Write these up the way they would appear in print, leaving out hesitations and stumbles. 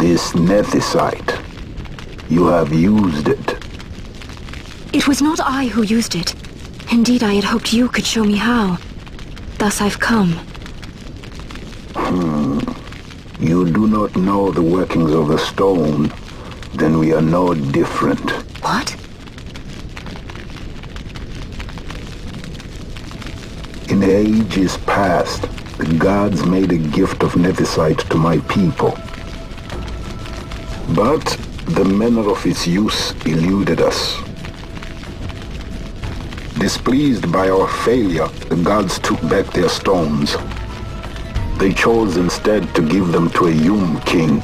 This nethicite. You have used it. It was not I who used it. Indeed, I had hoped you could show me how. Thus I've come. You do not know the workings of the stone, then we are no different. What? In ages past, the gods made a gift of nethicite to my people. But the manner of its use eluded us. Displeased by our failure, the gods took back their stones. They chose instead to give them to a Yum king.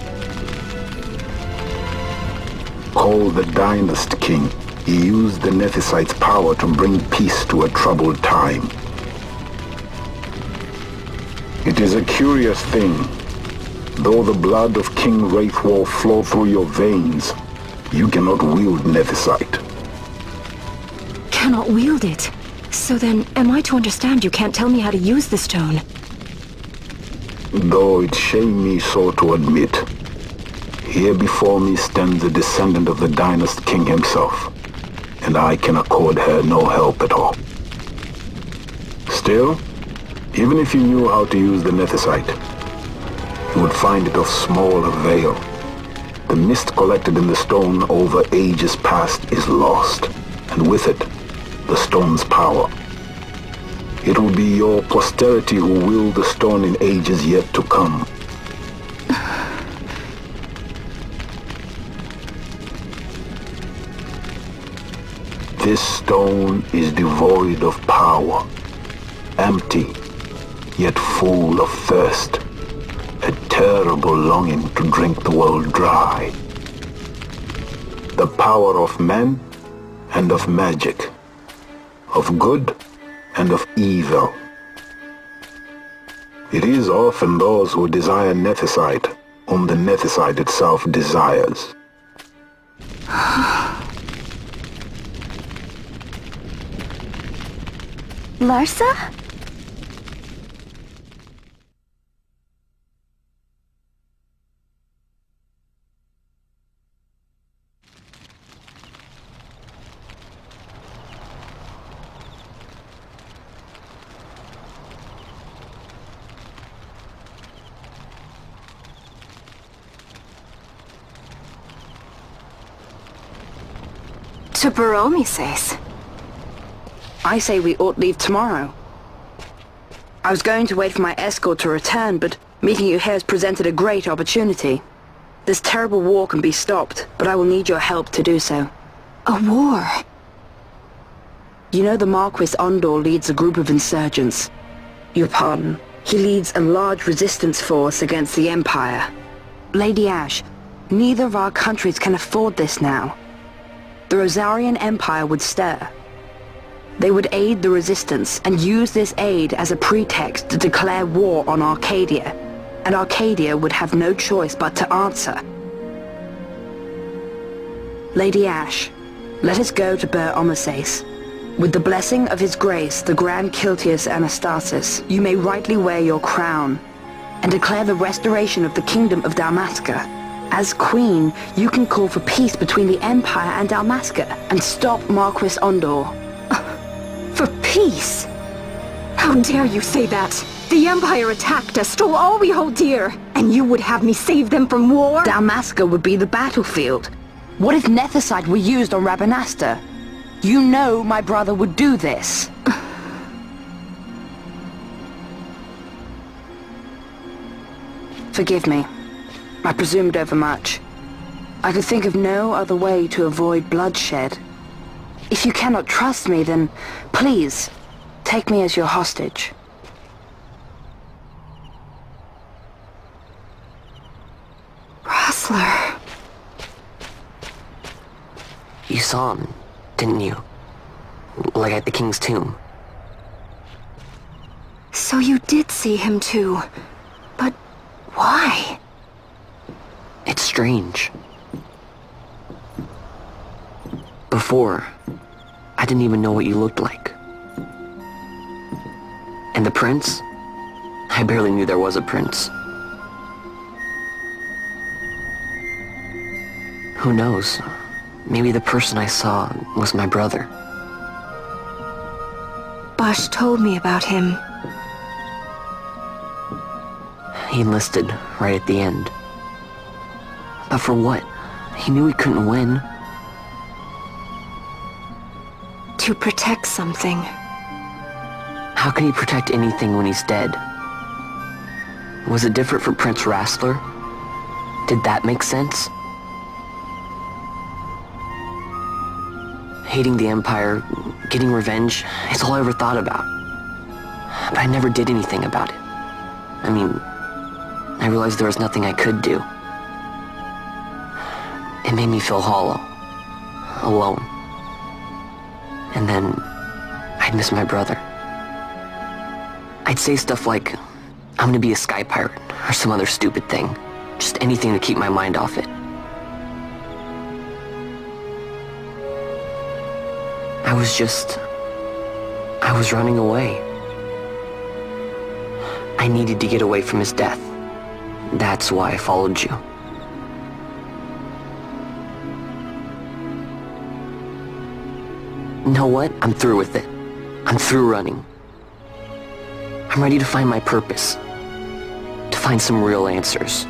Called the Dynast King, he used the nethicite's power to bring peace to a troubled time. It is a curious thing. Though the blood of King Wraithwall flow through your veins, you cannot wield nethicite. Cannot wield it? So then, am I to understand you can't tell me how to use the stone? Though it shame me so to admit, here before me stands a descendant of the Dynast King himself, and I can accord her no help at all. Still, even if you knew how to use the nethicite, you would find it of small avail. The mist collected in the stone over ages past is lost, and with it, the stone's power. It will be your posterity who wield the stone in ages yet to come. This stone is devoid of power, empty, yet full of thirst, a terrible longing to drink the world dry. The power of men and of magic, of good and of evil. It is often those who desire nethicite whom the nethicite itself desires. Larsa? To Baromises. I say we ought leave tomorrow. I was going to wait for my escort to return, but meeting you here has presented a great opportunity. This terrible war can be stopped, but I will need your help to do so. A war? You know the Marquis Ondor leads a group of insurgents. Your pardon. He leads a large resistance force against the Empire. Lady Ashe, neither of our countries can afford this now. The Rosarian Empire would stir. They would aid the resistance and use this aid as a pretext to declare war on Arcadia, and Arcadia would have no choice but to answer. Lady Ashe, let us go to Baromises. With the blessing of His Grace, the Grand Kiltias Anastasis, you may rightly wear your crown and declare the restoration of the Kingdom of Dalmasca. As Queen, you can call for peace between the Empire and Dalmasca and stop Marquis Ondor. For peace? How dare you say that? The Empire attacked us, stole all we hold dear, and you would have me save them from war? Dalmasca would be the battlefield. What if nethicite were used on Rabanastre? You know my brother would do this. Forgive me. I presumed overmuch. I could think of no other way to avoid bloodshed. If you cannot trust me, then please, take me as your hostage. Rosler. You saw him, didn't you? Like at the King's tomb. So you did see him too. But why? It's strange. Before, I didn't even know what you looked like. And the prince? I barely knew there was a prince. Who knows? Maybe the person I saw was my brother. Basch told me about him. He enlisted right at the end. But for what? He knew he couldn't win. To protect something. How can he protect anything when he's dead? Was it different for Prince Rassler? Did that make sense? Hating the Empire, getting revenge, it's all I ever thought about. But I never did anything about it. I mean, I realized there was nothing I could do. It made me feel hollow, alone. And then, I'd miss my brother. I'd say stuff like, I'm gonna be a sky pirate, or some other stupid thing. Just anything to keep my mind off it. I was running away. I needed to get away from his death. That's why I followed you. You know what? I'm through with it. I'm through running. I'm ready to find my purpose. To find some real answers.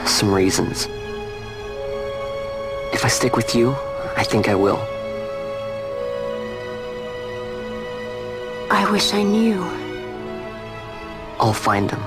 Some reasons. If I stick with you, I think I will. I wish I knew. I'll find them.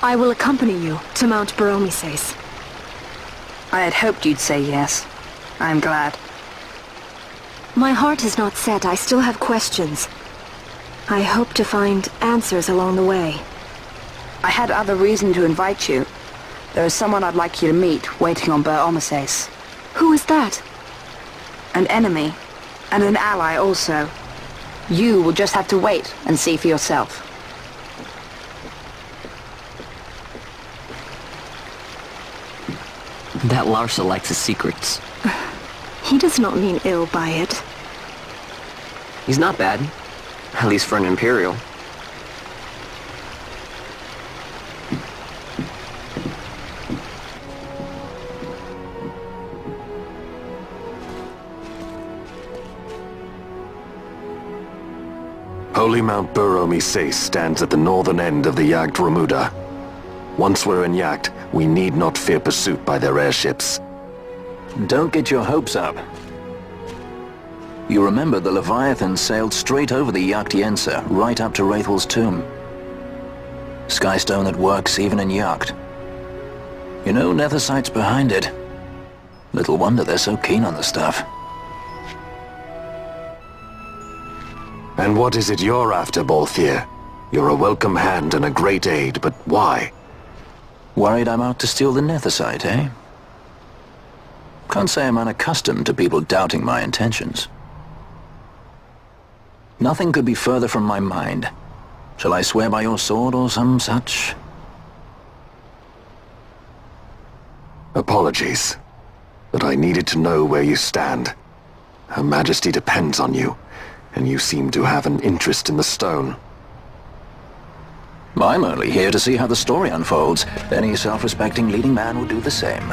I will accompany you to Mount Baromises. I had hoped you'd say yes. I'm glad. My heart is not set. I still have questions. I hope to find answers along the way. I had other reason to invite you. There is someone I'd like you to meet, waiting on Baromises. Who is that? An enemy, and an ally also. You will just have to wait and see for yourself. That Larsa likes his secrets. He does not mean ill by it. He's not bad. At least for an Imperial. Holy Mount Baromises stands at the northern end of the Jagd Ramuda. Once we're in Jagd, we need not fear pursuit by their airships. Don't get your hopes up. You remember the Leviathan sailed straight over the Jagd Yensa, right up to Wraithel's tomb. Skystone that works even in Jagd. You know, Nethersight's behind it. Little wonder they're so keen on the stuff. And what is it you're after, Balthier? You're a welcome hand and a great aid, but why? Worried I'm out to steal the Nethersight, eh? Can't say I'm unaccustomed to people doubting my intentions. Nothing could be further from my mind. Shall I swear by your sword or some such? Apologies, but I needed to know where you stand. Her Majesty depends on you, and you seem to have an interest in the stone. I'm only here to see how the story unfolds. Any self-respecting leading man will do the same.